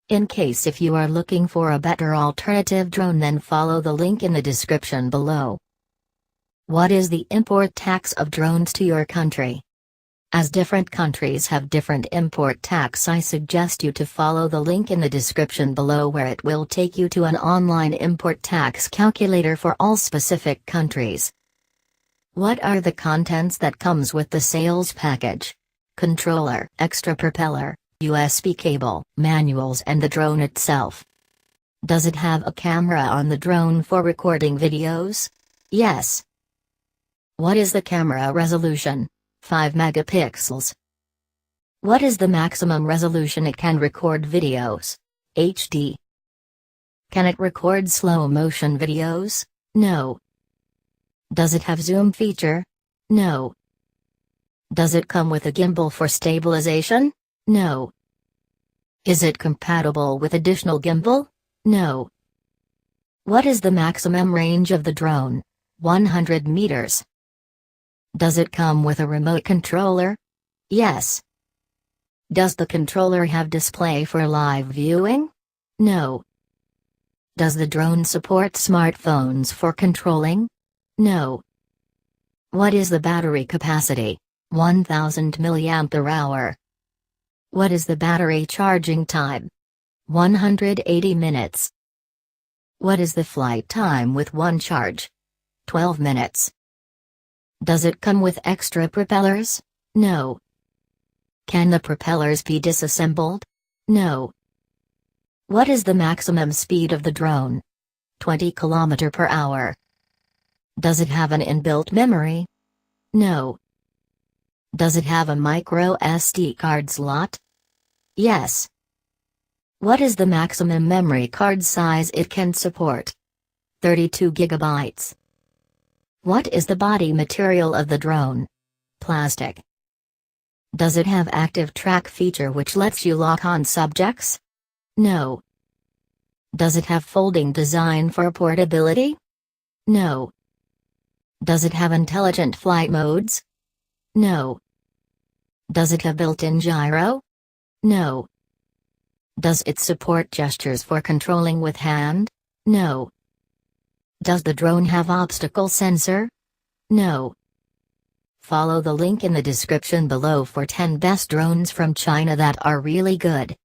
In case if you are looking for a better alternative drone, then follow the link in the description below. What is the import tax of drones to your country? As different countries have different import tax, I suggest you to follow the link in the description below, where it will take you to an online import tax calculator for all specific countries. What are the contents that comes with the sales package? Controller, extra propeller, USB cable, manuals and the drone itself. Does it have a camera on the drone for recording videos? Yes. What is the camera resolution? 5 megapixels. What is the maximum resolution it can record videos? HD. Can it record slow motion videos? No. Does it have zoom feature? No. Does it come with a gimbal for stabilization? No. Is it compatible with additional gimbal? No. What is the maximum range of the drone? 100 meters. Does it come with a remote controller? Yes. Does the controller have display for live viewing? No. Does the drone support smartphones for controlling? No. What is the battery capacity? 1000 mAh. What is the battery charging time? 180 minutes. What is the flight time with one charge? 12 minutes. Does it come with extra propellers? No. Can the propellers be disassembled? No. What is the maximum speed of the drone? 20 km per hour. Does it have an inbuilt memory? No. Does it have a micro SD card slot? Yes. What is the maximum memory card size it can support? 32 gigabytes. What is the body material of the drone? Plastic. Does it have active track feature which lets you lock on subjects? No. Does it have folding design for portability? No. Does it have intelligent flight modes? No. Does it have built-in gyro? No. Does it support gestures for controlling with hand? No. Does the drone have obstacle sensor? No. Follow the link in the description below for 10 best drones from China that are really good.